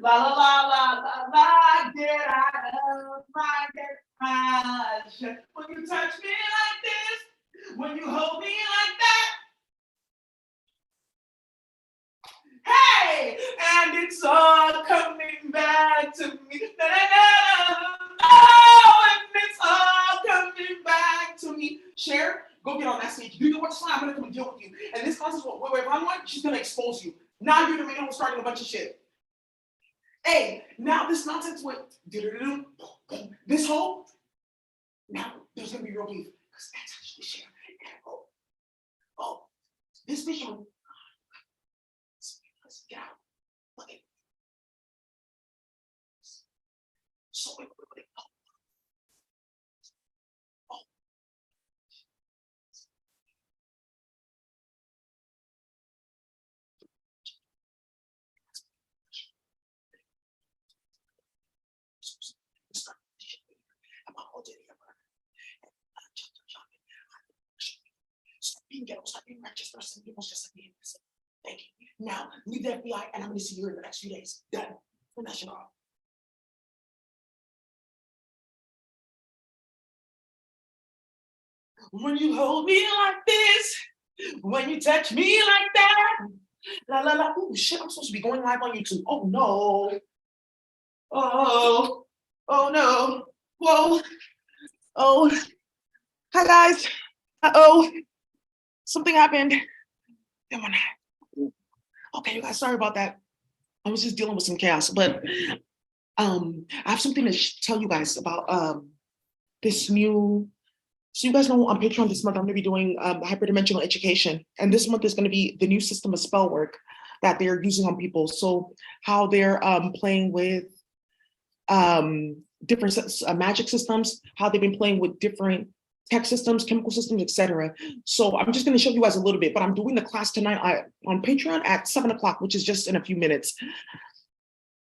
La la la la la la, get out of my garage. When you touch me like this, when you hold me like that, hey, and it's all coming back to me. Na, na, na, na. Oh, and it's all coming back to me. Cher, go get on that stage. Do you know what's fine? I'm gonna come and deal with you. And this class is what wait, I'm like, she's gonna expose you. Now you're the main one starting a bunch of shit. Hey, now this nonsense with this whole, now there's gonna be real beef. Because that's actually Cher. Oh, this bitch on. Let's get out. Look at. So wait. Stop being righteous person. People's just like being innocent. Thank you. Now, leave the FBI, and I'm going to see you in the next few days. Done. Finish it off. When you hold me like this, when you touch me like that, la la la. Oh shit! I'm supposed to be going live on YouTube. Oh no. Oh no. Whoa. Oh. Hi guys. Uh-oh. Something happened. Okay, you guys, sorry about that. I was just dealing with some chaos, but I have something to tell you guys about this new. So you guys know on Patreon this month I'm going to be doing hyperdimensional education, and this month is going to be the new system of spell work that they're using on people. So how they're playing with different magic systems, how they've been playing with different tech systems, chemical systems, etc. So I'm just going to show you guys a little bit, but I'm doing the class tonight on Patreon at 7:00, which is just in a few minutes.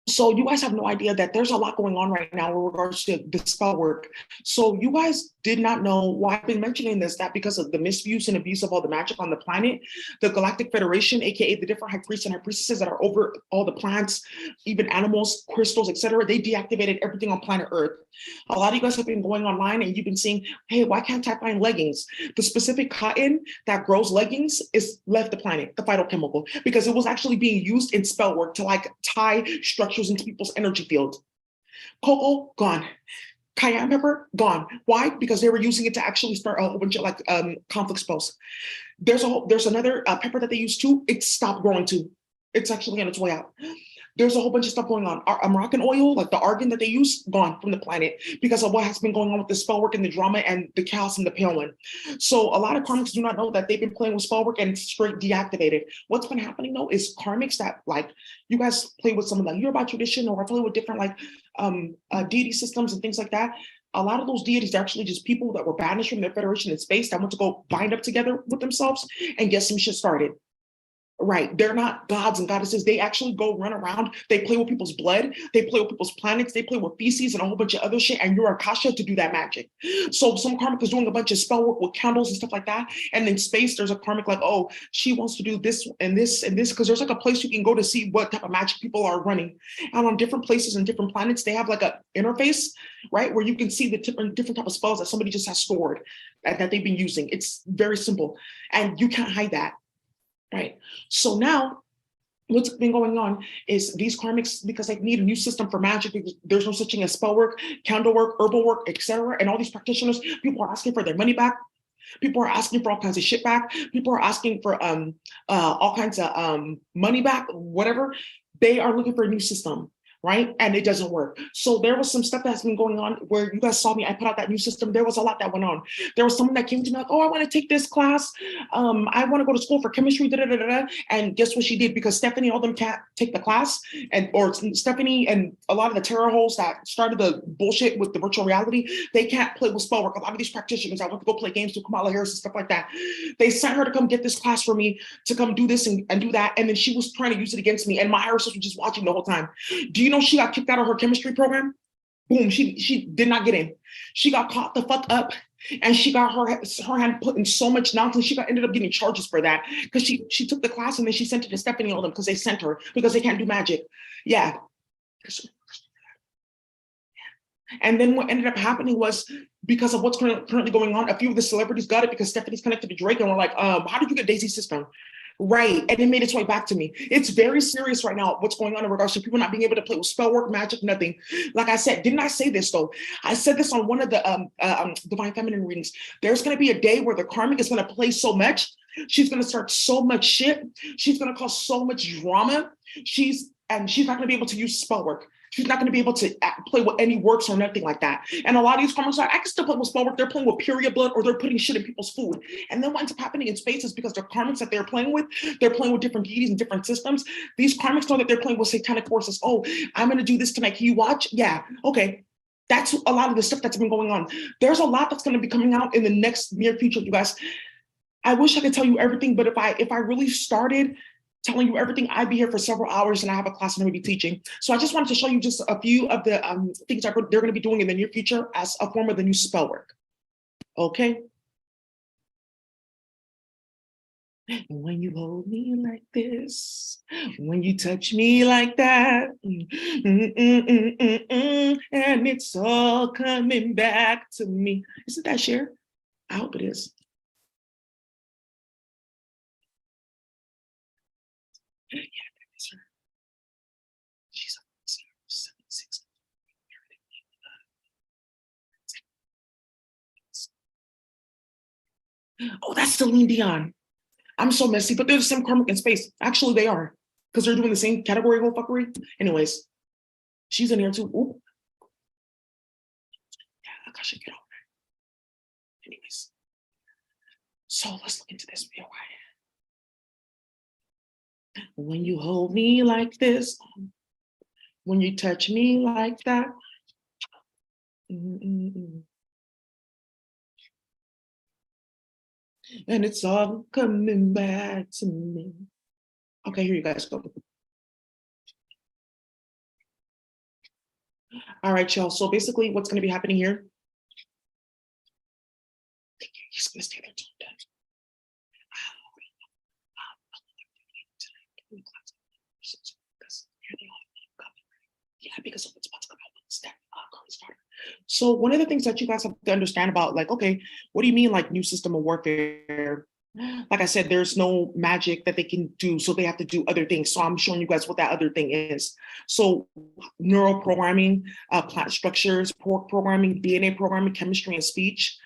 So you guys have no idea that there's a lot going on right now in regards to the spell work. So you guys did not know why I've been mentioning this, that because of the misuse and abuse of all the magic on the planet, the Galactic Federation, aka the different high priests and high priestesses that are over all the plants, even animals, crystals, etc., they deactivated everything on planet Earth. A lot of you guys have been going online and you've been seeing, hey, why can't I find leggings? The specific cotton that grows leggings is left the planet, the phytochemical, because it was actually being used in spell work to like tie structures into people's energy field. Cocoa, gone. Cayenne pepper, gone. Why? Because they were using it to actually start a whole bunch of like conflict spells. There's another pepper that they use too. It stopped growing too. It's actually on its way out. There's a whole bunch of stuff going on. Moroccan oil, like the argan that they use, gone from the planet because of what has been going on with the spell work and the drama and the chaos and the pale one. So a lot of karmics do not know that they've been playing with spell work and it's straight deactivated. What's been happening though is karmics that like you guys play with some of the Yoruba tradition or play with different like deity systems and things like that. A lot of those deities are actually just people that were banished from their federation in space that want to go bind up together with themselves and get some shit started. Right, they're not gods and goddesses. They actually go run around. They play with people's blood. They play with people's planets. They play with feces and a whole bunch of other shit. And you're Akasha to do that magic. So some karmic is doing a bunch of spell work with candles and stuff like that. And in space, there's a karmic like, oh, she wants to do this and this and this because there's like a place you can go to see what type of magic people are running. And on different places and different planets, they have like a interface, right, where you can see the different type of spells that somebody just has stored that they've been using. It's very simple, and you can't hide that. Right. So now what's been going on is these karmics, because they need a new system for magic, because there's no such thing as spell work, candle work, herbal work, etc. And all these practitioners, people are asking for their money back. People are asking for all kinds of shit back. People are asking for all kinds of money back, whatever. They are looking for a new system. Right? And it doesn't work. So there was some stuff that's been going on where you guys saw me, I put out that new system. There was a lot that went on. There was someone that came to me like, oh, I want to take this class. I want to go to school for chemistry, da, da, da, da. And guess what she did? Because Stephanie, all them can't take the class, or Stephanie and a lot of the terror holes that started the bullshit with the virtual reality, they can't play with spell work. A lot of these practitioners, I want to go play games with Kamala Harris and stuff like that. They sent her to come get this class for me, to come do this and do that. And then she was trying to use it against me. And my Harris was just watching the whole time. Do you know she got kicked out of her chemistry program? Boom, she did not get in. She got caught the fuck up, and she got her hand put in so much nonsense. She ended up getting charges for that because she took the class and then she sent it to Stephanie and all them because they sent her because they can't do magic. Yeah. And then what ended up happening was, because of what's currently going on, a few of the celebrities got it because Stephanie's connected to Drake, and we're like, how did you get Daisy's system? Right, and it made its way back to me. It's very serious right now, what's going on in regards to people not being able to play with spell work, magic, nothing. Like I said, didn't I say this though? I said this on one of the Divine Feminine readings. There's gonna be a day where the Karmic is gonna play so much, she's gonna start so much shit, she's gonna cause so much drama, she's not gonna be able to use spell work. She's not going to be able to play with any works or nothing like that. And a lot of these comments are, I can still play with spell work. They're playing with period blood, or they're putting shit in people's food. And then what ends up happening in space is because the karmics that they're playing with different deities and different systems. These karmics know that they're playing with satanic forces. Oh, I'm going to do this tonight. Can you watch? Yeah. Okay. That's a lot of the stuff that's been going on. There's a lot that's going to be coming out in the next near future, you guys. I wish I could tell you everything, but if I really started telling you everything, I'd be here for several hours, and I have a class I'm going to be teaching. So I just wanted to show you just a few of the things that they're going to be doing in the near future as a form of the new spell work. Okay. When you hold me like this, when you touch me like that, and it's all coming back to me. Isn't that Cher? I hope it is. Yeah, that is her. She's a 76. Oh, that's Celine Dion. I'm so messy, but they're the same karmic in space. Actually, they are, because they're doing the same category of fuckery. Anyways, she's in here too. Ooh. Yeah, I should get over it. Anyways, so let's look into this real quick. When you hold me like this, when you touch me like that. And it's all coming back to me. Okay, here you guys go. All right, y'all. So basically what's going to be happening here. He's going to stay there till I'm done. Yeah, because of what's about to come out with that current starter. So one of the things that you guys have to understand about, like, okay, what do you mean like new system of warfare? Like I said, there's no magic that they can do, so they have to do other things. So I'm showing you guys what that other thing is. So neural programming, plant structures, pork programming, DNA programming, chemistry and speech.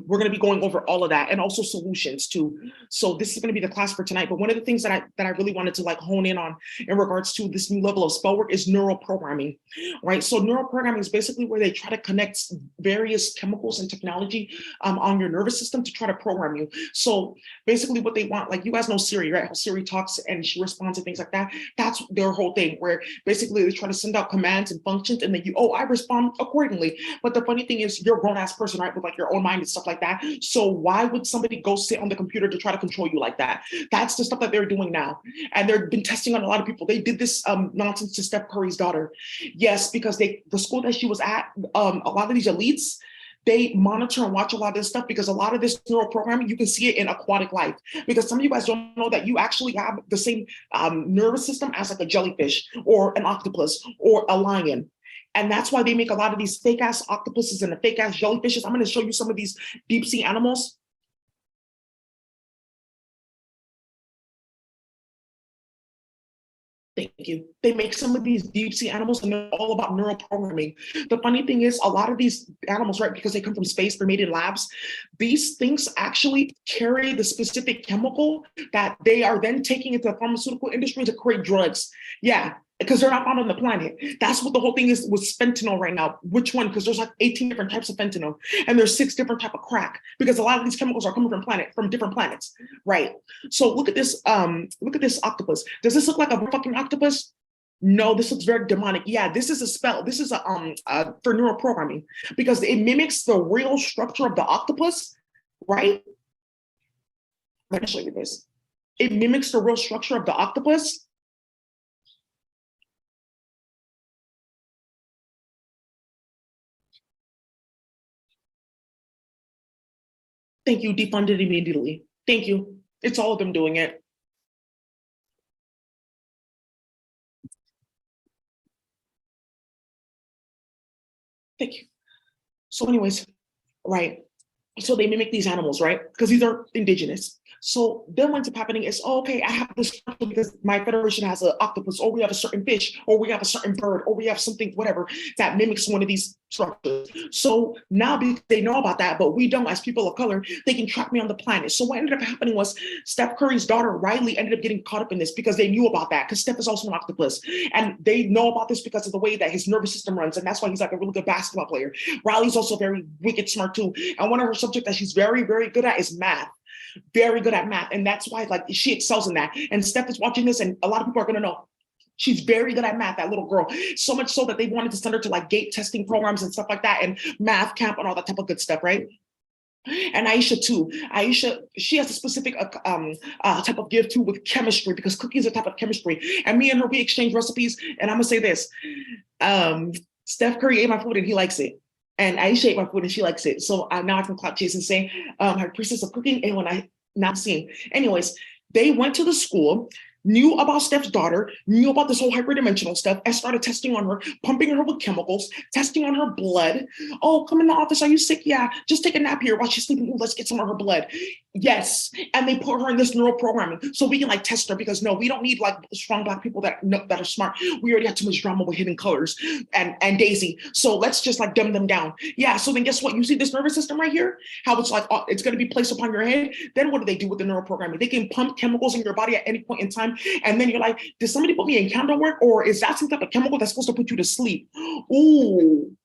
We're going to be going over all of that, and also solutions too. So this is going to be the class for tonight. But one of the things that I really wanted to like hone in on in regards to this new level of spell work is neural programming, right? So neural programming is basically where they try to connect various chemicals and technology on your nervous system to try to program you. So basically what they want, like you guys know Siri, right? How Siri talks and she responds and things like that. That's their whole thing, where basically they try to send out commands and functions, and then I respond accordingly. But the funny thing is, you're a grown-ass person, right? With like your own mind and stuff like that. So why would somebody go sit on the computer to try to control you like that? That's the stuff that they're doing now. And they've been testing on a lot of people. They did this nonsense to Steph Curry's daughter. Yes, because the school that she was at, a lot of these elites, they monitor and watch a lot of this stuff, because a lot of this neural programming, you can see it in aquatic life. Because some of you guys don't know that you actually have the same nervous system as like a jellyfish or an octopus or a lion. And that's why they make a lot of these fake ass octopuses and the fake ass jellyfishes. I'm going to show you some of these deep sea animals. Thank you. They make some of these deep sea animals, and they're all about neural programming. The funny thing is, a lot of these animals, right, because they come from space, they're made in labs, these things actually carry the specific chemical that they are then taking into the pharmaceutical industry to create drugs. Yeah, because they're not found on the planet. That's what the whole thing is with fentanyl right now. Which one? Because there's like 18 different types of fentanyl, and there's 6 different type of crack, because a lot of these chemicals are coming from different planets, right? So look at this octopus. Does this look like a fucking octopus? No, this looks very demonic. Yeah, this is a spell. This is for neural programming, because it mimics the real structure of the octopus, right? Let me show you this. It mimics the real structure of the octopus. Thank you, defunded immediately. Thank you. It's all of them doing it. Thank you. So anyways, right. So they mimic these animals, right? Because these are indigenous. So then what's happening is, oh, okay, I have this because my federation has an octopus, or we have a certain fish, or we have a certain bird, or we have something, whatever, that mimics one of these structures. So now because they know about that, but we don't as people of color, they can track me on the planet. So what ended up happening was Steph Curry's daughter, Riley, ended up getting caught up in this because they knew about that, because Steph is also an octopus. And they know about this because of the way that his nervous system runs. And that's why he's like a really good basketball player. Riley's also very wicked smart too. And one of her subjects that she's very, very good at is math. Very good at math. And that's why like she excels in that. And Steph is watching this, and a lot of people are going to know she's very good at math, that little girl. So much so that they wanted to send her to like gate testing programs and stuff like that, and math camp and all that type of good stuff, right? And Aisha too. Aisha, she has a specific type of gift too with chemistry, because cookies are a type of chemistry. And me and her, we exchange recipes. And I'm gonna say this: Steph Curry ate my food and he likes it. And Aisha ate my food and she likes it. So now I can clout chase and say her priestess of cooking. And when I not seeing, anyways, they went to the school, knew about Steph's daughter, knew about this whole hyperdimensional stuff, and started testing on her, pumping her with chemicals, testing on her blood. Oh, come in the office. Are you sick? Yeah, just take a nap here while she's sleeping. Ooh, let's get some of her blood. Yes. And they put her in this neural programming so we can like test her, because no, we don't need like strong Black people that are smart. We already have too much drama with Hidden Colors and Daisy. So let's just like dumb them down. Yeah. So then guess what? You see this nervous system right here? How it's like, it's going to be placed upon your head. Then what do they do with the neural programming? They can pump chemicals in your body at any point in time. And then you're like, did somebody put me in candle work? Or is that some type of chemical that's supposed to put you to sleep? Ooh.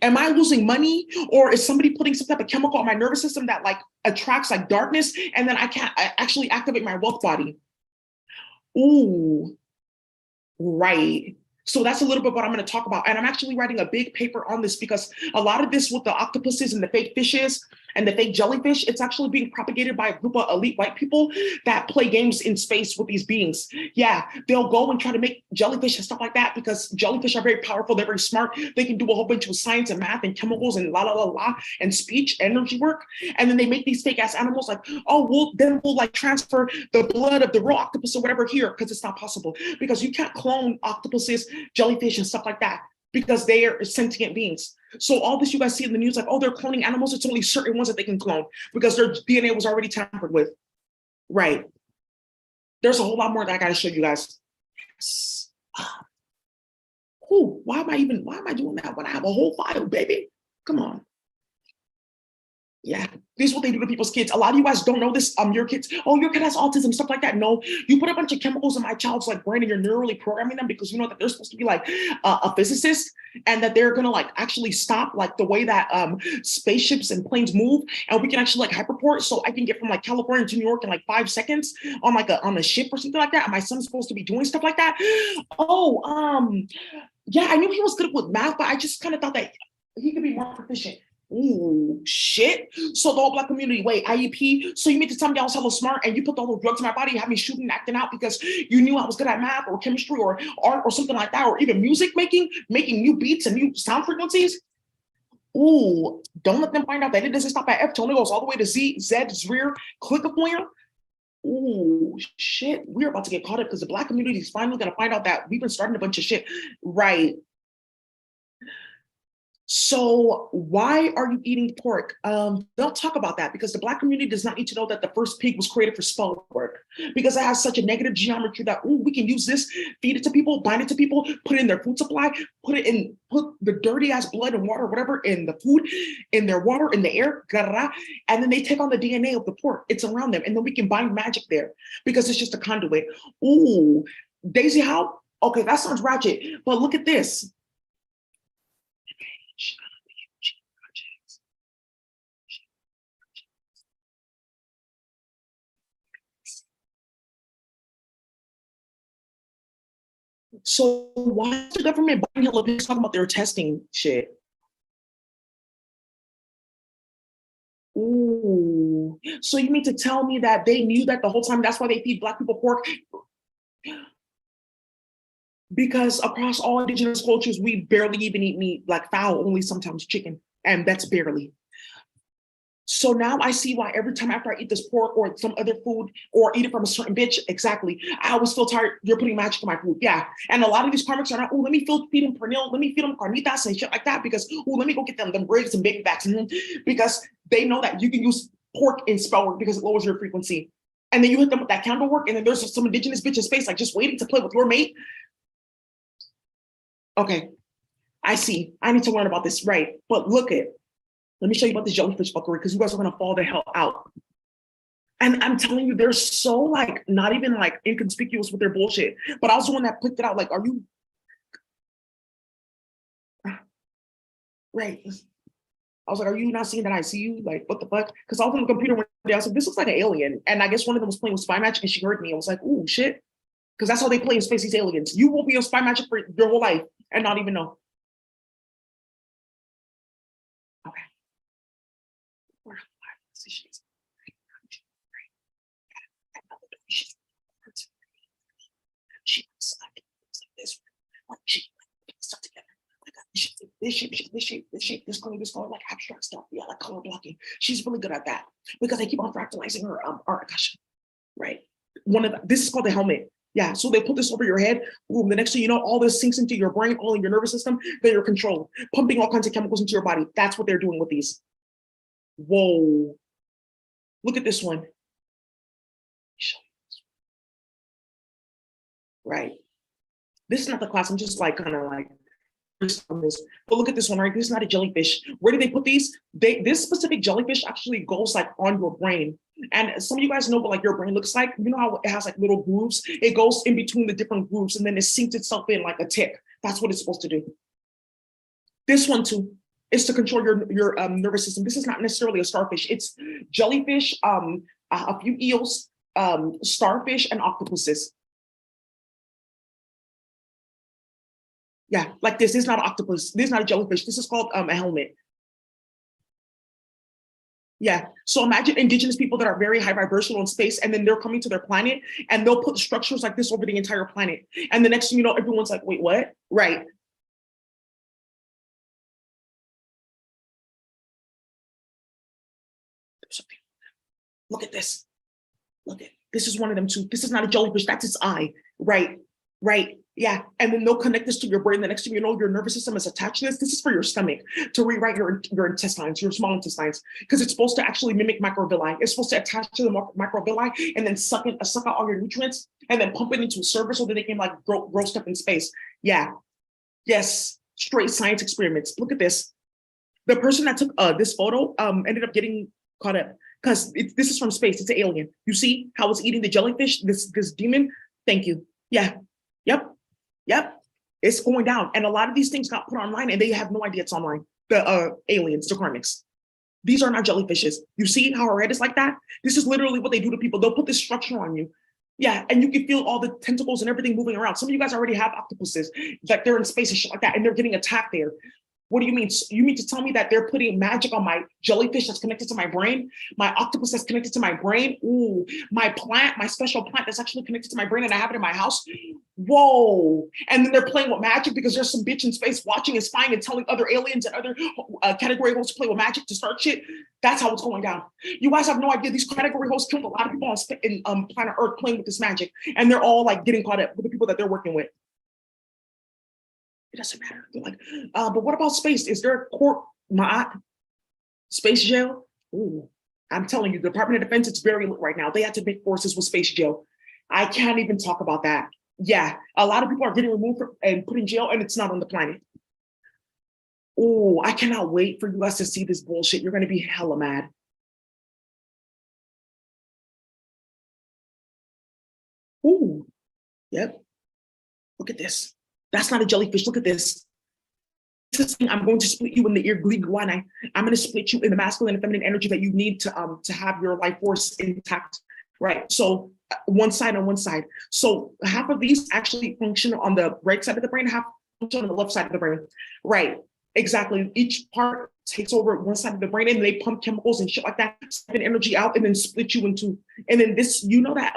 Am I losing money? Or is somebody putting some type of chemical on my nervous system that like attracts like darkness? And then I can't actually activate my wealth body. Ooh, right. So that's a little bit what I'm going to talk about. And I'm actually writing a big paper on this, because a lot of this with the octopuses and the fake fishes and the fake jellyfish, it's actually being propagated by a group of elite white people that play games in space with these beings. Yeah, they'll go and try to make jellyfish and stuff like that, because jellyfish are very powerful. They're very smart. They can do a whole bunch of science and math and chemicals and la, la, la, la, and speech, energy work. And then they make these fake ass animals like, oh, we'll like transfer the blood of the real octopus or whatever here, because it's not possible. Because you can't clone octopuses, jellyfish, and stuff like that, because they are sentient beings. So all this you guys see in the news, like, oh, they're cloning animals, it's only certain ones that they can clone because their DNA was already tampered with. Right. There's a whole lot more that I gotta show you guys. Ooh, why am I doing that when I have a whole file, baby? Come on. Yeah, this is what they do to people's kids. A lot of you guys don't know this. Your kids, oh, your kid has autism, stuff like that. No, you put a bunch of chemicals in my child's like brain, and you're neurally programming them, because you know that they're supposed to be like a physicist, and that they're gonna like actually stop like the way that spaceships and planes move, and we can actually like hyperport. So I can get from like California to New York in like 5 seconds on like on a ship or something like that. And my son's supposed to be doing stuff like that. Oh, yeah, I knew he was good with math, but I just kind of thought that he could be more proficient. Ooh, shit. So the whole Black community, wait, IEP. So you mean to tell me I was hella smart and you put all those drugs in my body, have me shooting and acting out because you knew I was good at math or chemistry or art or something like that, or even music making new beats and new sound frequencies? Ooh, don't let them find out that it doesn't stop at F tone. It goes all the way to Z, rear, click a pointer. Ooh, shit. We're about to get caught up because the Black community is finally going to find out that we've been starting a bunch of shit. Right. So why are you eating pork? Don't talk about that, because the Black community does not need to know that the first pig was created for spell work, because it has such a negative geometry that, ooh, we can use this, feed it to people, bind it to people, put it in their food supply, put the dirty ass blood and water, whatever, in the food, in their water, in the air, and then they take on the DNA of the pork. It's around them, and then we can bind magic there because it's just a conduit. Ooh, Daisy, how? Okay, that sounds ratchet, but look at this. So why is the government buying hella pigs talking about their testing shit? Ooh. So you mean to tell me that they knew that the whole time, that's why they feed Black people pork? Because across all indigenous cultures, we barely even eat meat, like fowl, only sometimes chicken. And that's barely. So now I see why every time after I eat this pork or some other food or eat it from a certain bitch, exactly, I always feel tired. You're putting magic in my food. Yeah. And a lot of these karmics are not, oh, let me feed them pernil, let me feed them carnitas and shit like that because, oh, let me go get them ribs and baby backs. Because they know that you can use pork in spell work because it lowers your frequency. And then you hit them with that candle work, and then there's some indigenous bitch in space, like just waiting to play with your mate. Okay, I see. I need to learn about this, right? But look at, let me show you about this jellyfish fuckery because you guys are gonna fall the hell out. And I'm telling you, they're so like not even like inconspicuous with their bullshit. But I was the one that picked it out. Like, are you right? I was like, are you not seeing that I see you? Like, what the fuck? Because I was on the computer one day. I was like, this looks like an alien. And I guess one of them was playing with spy magic and she heard me. I was like, ooh, shit. Because that's how they play in space, these aliens. You will be on spy magic for your whole life and not even know. Okay. This color, like abstract stuff, yeah, like color blocking. She's really good at that because they keep on fractalizing her art, right? This is called the helmet. Yeah, so they put this over your head. Boom, the next thing you know, all this sinks into your brain, all in your nervous system, then you're controlled, pumping all kinds of chemicals into your body. That's what they're doing with these. Whoa. Look at this one. Right. This is not the class. I'm just like kind of like on this. But look at this one, right? This is not a jellyfish. Where do they put these? This specific jellyfish actually goes like on your brain. And some of you guys know what like your brain looks like. You know how it has like little grooves? It goes in between the different grooves and then it sinks itself in like a tick. That's what it's supposed to do. This one too is to control your nervous system. This is not necessarily a starfish. It's jellyfish, a few eels, starfish, and octopuses. Yeah, like this. This is not an octopus. This is not a jellyfish. This is called a helmet. Yeah. So imagine indigenous people that are very high vibrational in space, and then they're coming to their planet, and they'll put structures like this over the entire planet. And the next thing you know, everyone's like, "Wait, what?" Right. Look at this. Look at this is one of them too. This is not a jellyfish. That's its eye. Right. Right. Yeah. And then they'll connect this to your brain. The next thing you know, your nervous system is attached to this. This is for your stomach to rewrite your intestines, your small intestines, because it's supposed to actually mimic microvilli. It's supposed to attach to the microvilli and then suck out all your nutrients and then pump it into a server so that they can like grow stuff in space. Yeah. Yes. Straight science experiments. Look at this. The person that took this photo ended up getting caught up because this is from space. It's an alien. You see how it's eating the jellyfish, this demon? Thank you. Yeah. Yep. Yep. It's going down. And a lot of these things got put online and they have no idea it's online. The aliens, the karmics. These are not jellyfishes. You see how her head is like that? This is literally what they do to people. They'll put this structure on you. Yeah, and you can feel all the tentacles and everything moving around. Some of you guys already have octopuses, like they're in space and shit like that, and they're getting attacked there. What do you mean? You mean to tell me that they're putting magic on my jellyfish that's connected to my brain, my octopus that's connected to my brain, ooh, my plant, my special plant that's actually connected to my brain and I have it in my house? Whoa. And then they're playing with magic because there's some bitch in space watching and spying and telling other aliens and other category hosts to play with magic to start shit. That's how it's going down. You guys have no idea. These category hosts killed a lot of people on planet Earth playing with this magic. And they're all like getting caught up with the people that they're working with. It doesn't matter. They're like, but what about space? Is there a court, space jail? Ooh, I'm telling you, the Department of Defense, it's very lit right now. They had to make forces with space jail. I can't even talk about that. Yeah, a lot of people are getting removed and put in jail and it's not on the planet. Oh, I cannot wait for you guys to see this bullshit. You're going to be hella mad. Ooh, yep. Look at this. That's not a jellyfish. Look at this. I'm going to split you in the ear gliguana. I'm going to split you in the masculine and feminine energy that you need to have your life force intact. Right. So one side on one side. So half of these actually function on the right side of the brain, half function on the left side of the brain. Right. Exactly. Each part takes over one side of the brain and they pump chemicals and shit like that, spin energy out and then split you into, and then this, you know that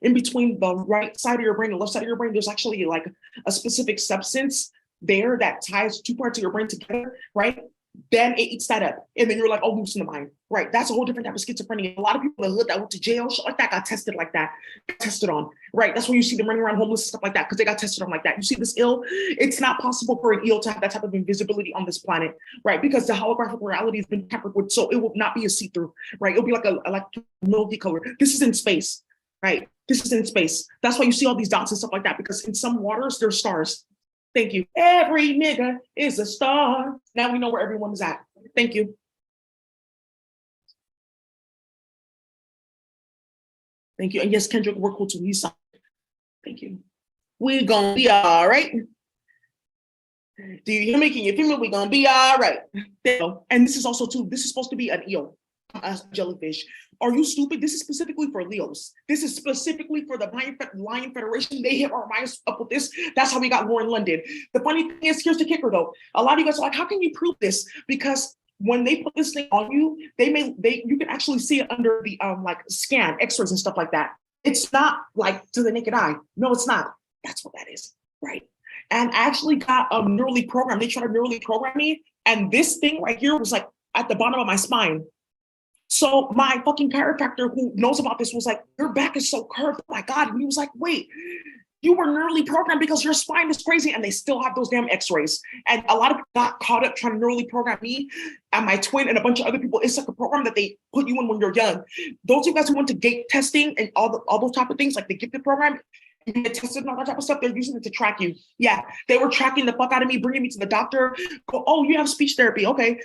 in between the right side of your brain and left side of your brain, there's actually like a specific substance there that ties two parts of your brain together, right? then it eats that up. And then you're like, oh, loosen the mind. Right. That's a whole different type of schizophrenia. A lot of people in the hood that went to jail, shit like that, got tested like that. Tested on. Right. That's why you see them running around homeless and stuff like that, because they got tested on like that. You see this ill, it's not possible for an eel to have that type of invisibility on this planet. Right. Because the holographic reality has been tampered with. So it will not be a see-through. Right. It'll be like a milky color. This is in space. Right. This is in space. That's why you see all these dots and stuff like that, because in some waters, there's stars. Thank you. Every nigga is a star. Now we know where everyone is at. Thank you. Thank you. And yes, Kendrick, we're cool too. He's solid. Thank you. We're gonna be all right. Do you hear me? Can you feel me? We're gonna be all right. And this is also too, this is supposed to be an eel, a jellyfish. Are you stupid? This is specifically for Leos. This is specifically for the Lion Federation. They hit our minds up with this. That's how we got war in London. The funny thing is, here's the kicker though. A lot of you guys are like, how can you prove this? Because when they put this thing on you, you can actually see it under the like scan, X-rays and stuff like that. It's not like to the naked eye. No, it's not. That's what that is, right? And I actually got neurally programmed. They tried to neurally program me, and this thing right here was like at the bottom of my spine. So my fucking chiropractor who knows about this was like, your back is so curved. Oh my God. And he was like, wait, you were neurally programmed because your spine is crazy. And they still have those damn X-rays. And a lot of people got caught up trying to neurally program me and my twin and a bunch of other people. It's like a program that they put you in when you're young. Those of you guys who went to gate testing and all those type of things, like the gifted program, you get tested and all that type of stuff, they're using it to track you. Yeah, they were tracking the fuck out of me, bringing me to the doctor. Go, oh, you have speech therapy. Okay.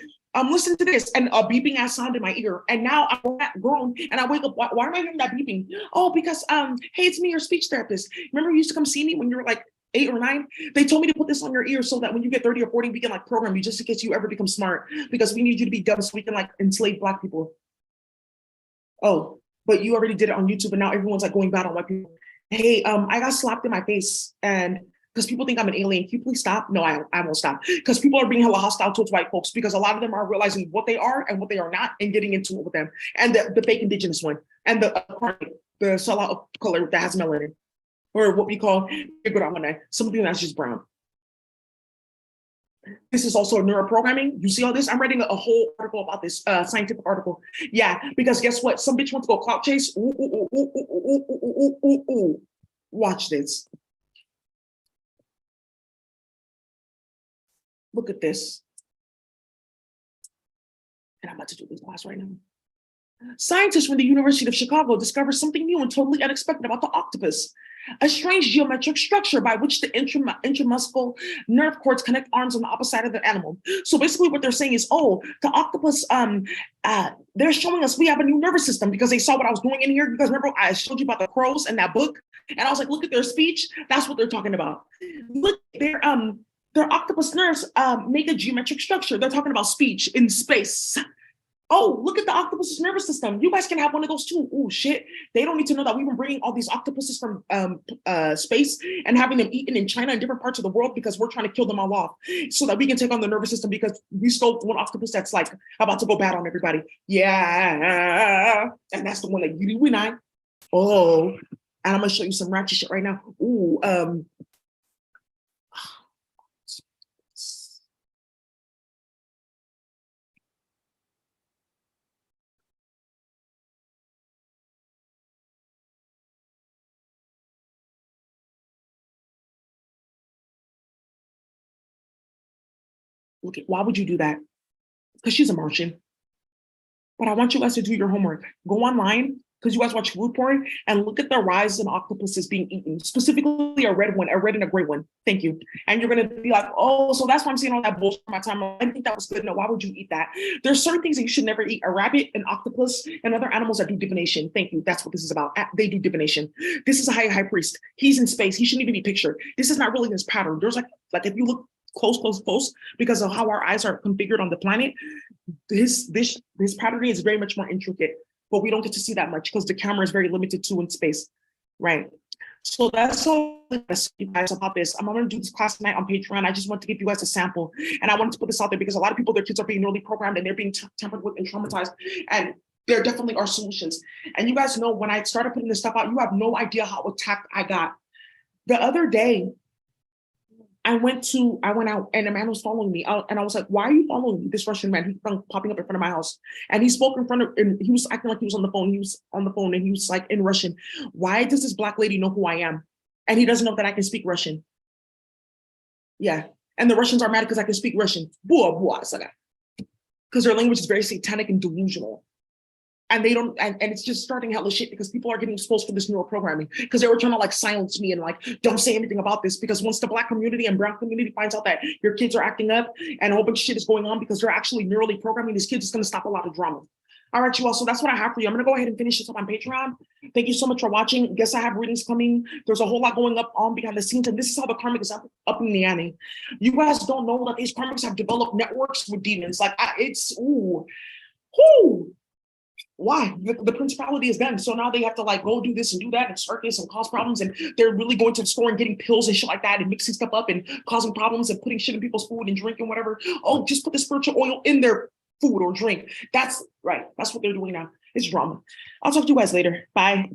Listen to this, and a beeping ass sound in my ear. And now I'm grown and I wake up. Why am I hearing that beeping? Oh, because hey, it's me, your speech therapist. Remember you used to come see me when you were like 8 or 9? They told me to put this on your ear so that when you get 30 or 40, we can like program you just in case you ever become smart, because we need you to be dumb so we can like enslave Black people. Oh, but you already did it on YouTube and now everyone's like going bad on white people. Hey, I got slapped in my face and because people think I'm an alien. Can you please stop? No, I won't stop. Because people are being hella hostile towards white folks because a lot of them are realizing what they are and what they are not and getting into it with them. And the fake indigenous one and the sellout of color that has melanin, or what we call something that's just brown. This is also neuroprogramming. You see all this? I'm writing a whole article about this, scientific article. Yeah, because guess what? Some bitch wants to go clout chase. Ooh, ooh, ooh, ooh, ooh, ooh, ooh, ooh, ooh. Watch this. Look at this. And I'm about to do this class right now. Scientists from the University of Chicago discovered something new and totally unexpected about the octopus. A strange geometric structure by which the intramuscular nerve cords connect arms on the opposite side of the animal. So basically what they're saying is, oh, the octopus, they're showing us we have a new nervous system because they saw what I was doing in here. You guys remember I showed you about the crows in that book? And I was like, look at their speech. That's what they're talking about. Look, their octopus nerves make a geometric structure. They're talking about speech in space. Oh, look at the octopus's nervous system. You guys can have one of those too. Oh, shit. They don't need to know that we've been bringing all these octopuses from space and having them eaten in China and different parts of the world because we're trying to kill them all off so that we can take on the nervous system because we stole one octopus that's like about to go bad on everybody. Yeah. And that's the one that you and I. Oh, and I'm going to show you some ratchet shit right now. Ooh, look at, why would you do that? Because she's a Martian. But I want you guys to do your homework. Go online, because you guys watch food porn, and look at the rise in octopuses being eaten, specifically a red and a gray one. Thank you. And you're going to be like, oh, so that's why I'm seeing all that bullshit on my time. I think that was good. No, why would you eat that? There's certain things that you should never eat. A rabbit, an octopus, and other animals that do divination. Thank you. That's what this is about. They do divination. This is a high priest. He's in space. He shouldn't even be pictured. This is not really his pattern. There's like if you look close, because of how our eyes are configured on the planet, this patterning is very much more intricate, but we don't get to see that much because the camera is very limited to in space, right? So that's all you guys about this. I'm going to do this class tonight on Patreon. I just want to give you guys a sample, and I wanted to put this out there because a lot of people, their kids are being neurally programmed and they're being tampered with and traumatized, and there definitely are solutions. And you guys know when I started putting this stuff out, you have no idea how attacked I got. The other day, I went out and a man was following me out, and I was like, why are you popping me? This Russian man, he kept popping up in front of my house, and he spoke in front of, and he was acting like he was on the phone. He was on the phone and he was like in Russian. Why does this black lady know who I am? And he doesn't know that I can speak Russian. Yeah. And the Russians are mad because I can speak Russian. Because their language is very satanic and delusional. And they don't, and it's just starting hella shit because people are getting exposed for this neuroprogramming because they were trying to like silence me and like, don't say anything about this, because once the black community and brown community finds out that your kids are acting up and a whole bunch of shit is going on because they're actually neurally programming these kids, it's going to stop a lot of drama. All right, you all. So that's what I have for you. I'm going to go ahead and finish this up on Patreon. Thank you so much for watching. Guess I have readings coming. There's a whole lot going up on behind the scenes, and this is how the karmic is up in the ante. You guys don't know that these karmics have developed networks with demons. Like why? The principality is done. So now they have to like go do this and do that and start this and cause problems. And they're really going to the store and getting pills and shit like that and mixing stuff up and causing problems and putting shit in people's food and drink and whatever. Oh, just put the spiritual oil in their food or drink. That's right. That's what they're doing now. It's drama. I'll talk to you guys later. Bye.